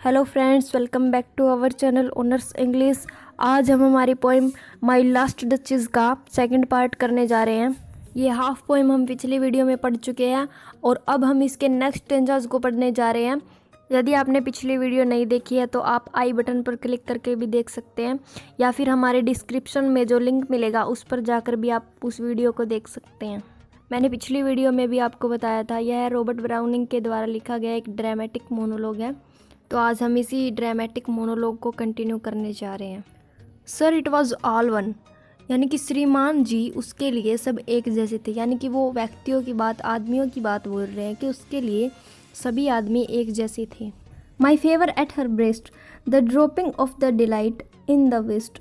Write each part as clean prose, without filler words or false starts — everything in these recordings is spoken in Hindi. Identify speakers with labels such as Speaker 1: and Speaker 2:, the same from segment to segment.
Speaker 1: Hello friends, welcome back to our channel Owners English. आज हम हमारी पोइम माय लास्ट डचेस का सेकंड पार्ट करने जा रहे हैं। ये हाफ पोइम हम पिछली वीडियो में पढ़ चुके हैं और अब हम इसके नेक्स्ट स्टेंजास को पढ़ने जा रहे हैं। यदि आपने पिछली वीडियो नहीं देखी है तो आप आई बटन पर क्लिक करके भी देख सकते हैं या फिर हमारे डिस्क्रिप्शन में जो लिंक मिलेगा उस पर जाकर भी आप उस वीडियो को देख सकते हैं। मैंने पिछली वीडियो में भी आपको बताया था, यह रॉबर्ट ब्राउनिंग के द्वारा लिखा गया एक ड्रामेटिक मोनोलॉग है। तो आज हम इसी ड्रामेटिक मोनोलॉग को कंटिन्यू करने जा रहे हैं। Sir it was all one, यानी कि श्रीमान जी उसके लिए सब एक जैसे थे। यानी कि वो व्यक्तियों की बात, आदमियों की बात बोल रहे हैं कि उसके लिए सभी आदमी एक जैसे थे। My favour at her breast the dropping of the daylight in the west,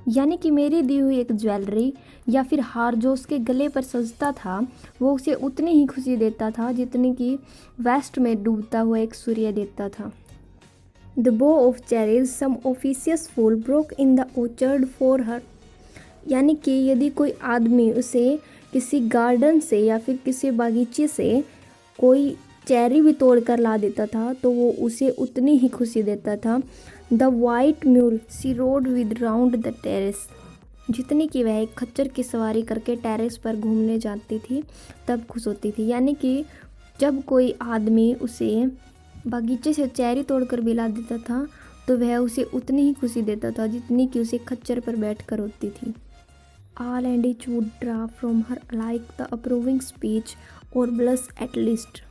Speaker 1: यानी कि मेरी दी हुई एक ज्वेलरी या फिर हार जो उसके गले पर सजता था वो उसे उतनी ही खुशी देता था जितनी कि वेस्ट में डूबता हुआ एक सूर्य देता था। The bow of cherries some officious fool broke in the orchard for her, यानी कि यदि कोई आदमी उसे किसी गार्डन से या फिर किसी बागीचे से कोई चेरी भी तोड़ कर ला देता था तो वो उसे उतनी ही खुशी देता था। The white mule she rode with round the terrace, जितनी कि वह एक खच्चर की सवारी करके टेरेस पर घूमने जाती थी तब खुश होती थी। यानी कि जब कोई आदमी उसे बागीचे से चेरी तोड़कर भी ला देता था तो वह उसे उतनी ही खुशी देता था जितनी कि उसे खच्चर पर बैठकर होती थी। All and each would draw from her like the approving speech or blush at least,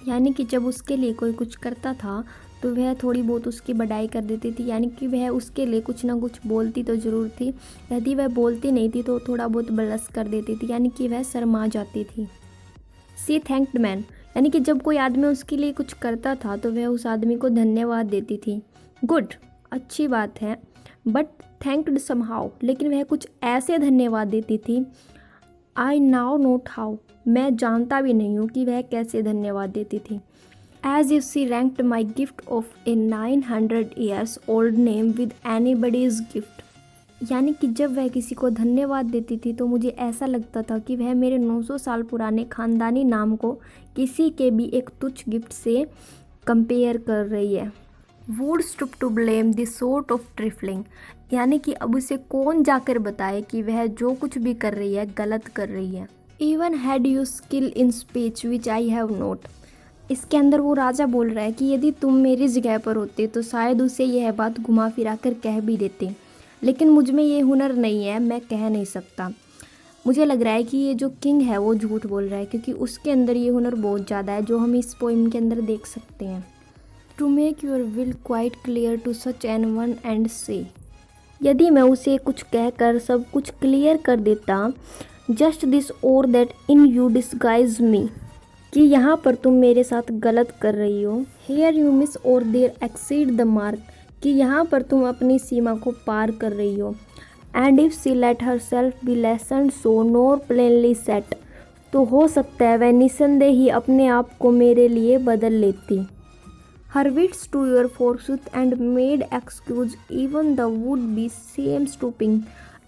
Speaker 1: यानी कि जब उसके लिए कोई कुछ करता था तो वह थोड़ी बहुत उसकी बड़ाई कर देती थी। यानी कि वह उसके लिए कुछ ना कुछ बोलती तो ज़रूर थी, यदि वह बोलती नहीं थी तो थोड़ा बहुत ब्लश कर देती थी, यानी कि वह शर्मा जाती थी। सी थैंक्ड मैन, यानी कि जब कोई आदमी उसके लिए कुछ करता था तो वह उस आदमी को धन्यवाद देती थी। गुड, अच्छी बात है। बट थैंक्ड समहाउ, लेकिन वह कुछ ऐसे धन्यवाद देती थी। आई नाउ नोट हाउ, मैं जानता भी नहीं हूँ कि वह कैसे धन्यवाद देती थी। As if she ranked my gift of a 900 years old name with anybody's gift, यानी कि जब वह किसी को धन्यवाद देती थी तो मुझे ऐसा लगता था कि वह मेरे 900 साल पुराने ख़ानदानी नाम को किसी के भी एक तुच्छ गिफ्ट से कंपेयर कर रही है। Would stoop to blame this sort of trifling, यानी कि अब उसे कौन जाकर बताए कि वह जो कुछ भी कर रही है गलत कर रही है। Even had you skill in speech which I have note, इसके अंदर वो राजा बोल रहा है कि यदि तुम मेरी जगह पर होते तो शायद उसे यह बात घुमा फिरा कर कह भी देते, लेकिन मुझ में ये हुनर नहीं है, मैं कह नहीं सकता। मुझे लग रहा है कि ये जो किंग है वो झूठ बोल रहा है क्योंकि उसके अंदर ये हुनर बहुत ज़्यादा है जो हम इस पोइम के अंदर देख सकते हैं। To make your will quite clear to such an one and say, यदि मैं उसे कुछ कहकर सब कुछ क्लियर कर देता। जस्ट दिस और दैट इन यू डिस्गाइज मी, कि यहाँ पर तुम मेरे साथ गलत कर रही हो। हेयर यू मिस और देयर एक्सीड द मार्क, कि यहाँ पर तुम अपनी सीमा को पार कर रही हो। And if she let herself be lessoned so nor plainly set, तो हो सकता है वह निसंदेह ही अपने आप को मेरे लिए बदल लेती। Her wits to your forsooth and made excuse even the would be same stooping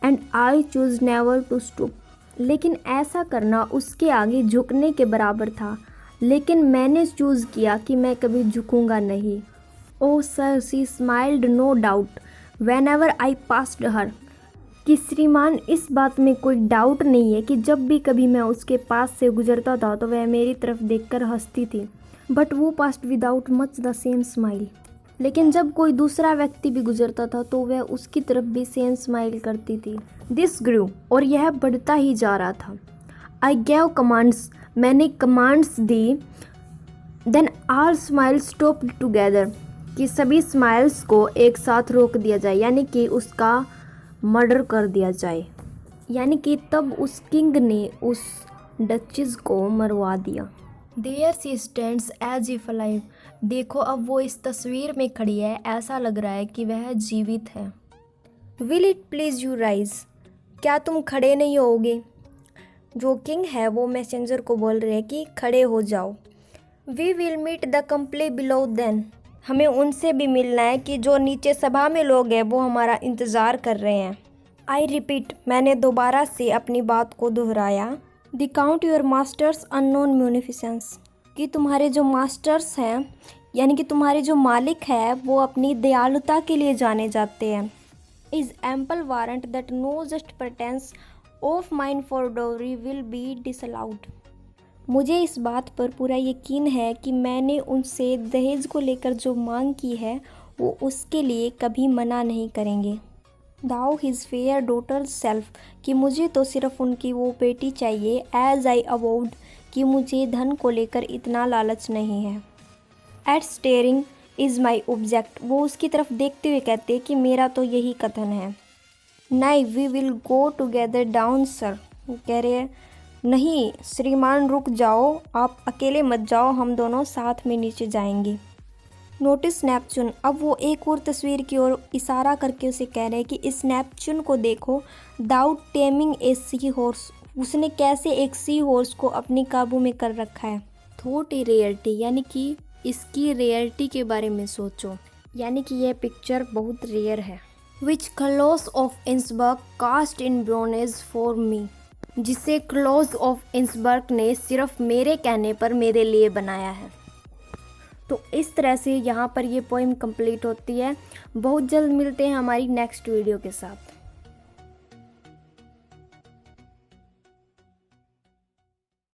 Speaker 1: and I choose never to stoop, लेकिन ऐसा करना उसके आगे झुकने के बराबर था, लेकिन मैंने चूज़ किया कि मैं कभी झुकूंगा नहीं। Oh sir she smiled no doubt whenever I passed her, कि श्रीमान इस बात में कोई डाउट नहीं है कि जब भी कभी मैं उसके पास से गुजरता था तो वह मेरी तरफ देखकर हंसती थी। बट वो past without much the same smile, लेकिन जब कोई दूसरा व्यक्ति भी गुजरता था तो वह उसकी तरफ भी सेम स्माइल करती थी। दिस ग्रू, और यह बढ़ता ही जा रहा था। आई गैव कमांड्स, मैंने कमांड्स दी। Then all smiles stopped together, कि सभी स्माइल्स को एक साथ रोक दिया जाए, यानी कि उसका मर्डर कर दिया जाए। यानी कि तब उस किंग ने उस डचेस को मरवा दिया। There she stands as if alive, देखो अब वो इस तस्वीर में खड़ी है, ऐसा लग रहा है कि वह जीवित है। Will it please you rise, क्या तुम खड़े नहीं होगे। जो किंग है वो मैसेंजर को बोल रहे हैं कि खड़े हो जाओ। We will meet the company below then, हमें उनसे भी मिलना है कि जो नीचे सभा में लोग हैं वो हमारा इंतज़ार कर रहे हैं। आई रिपीट, मैंने दोबारा से अपनी बात को दोहराया। The count your master's unknown munificence, कि तुम्हारे जो मास्टर्स हैं यानी कि तुम्हारे जो मालिक है वो अपनी दयालुता के लिए जाने जाते हैं। Is ample warrant that know just pretends of mine for डोरी विल बी डिसअलाउड। मुझे इस बात पर पूरा यकीन है कि मैंने उनसे दहेज को लेकर जो मांग की है वो उसके लिए कभी मना नहीं करेंगे। दाउ हिज फेयर डॉटर सेल्फ, कि मुझे तो सिर्फ उनकी वो बेटी चाहिए। एज आई अवॉइड, कि मुझे धन को लेकर इतना लालच नहीं है। At starting is my object, वो उसकी तरफ देखते हुए कहते कि मेरा तो यही कथन है। नहीं, we will go together down sir, कह रहे हैं नहीं श्रीमान रुक जाओ, आप अकेले मत जाओ, हम दोनों साथ में नीचे जाएंगे। नोटिस नेपच्यून, अब वो एक और तस्वीर की ओर इशारा करके उसे कह रहे हैं कि इस नेपच्यून को देखो। दाउट टेमिंग ए सी हॉर्स, उसने कैसे एक सी हॉर्स को अपनी काबू में कर रखा है। थॉट ए रेयरिटी, यानी कि इसकी रेयरिटी के बारे में सोचो, यानी कि यह पिक्चर बहुत रेयर है। Which Claus of Innsbruck cast in bronze for me, जिसे क्लॉज ऑफ इंसबर्ग ने सिर्फ मेरे कहने पर मेरे लिए बनाया है। तो इस तरह से यहाँ पर ये पोएम कंप्लीट होती है। बहुत जल्द मिलते हैं हमारी नेक्स्ट वीडियो के साथ।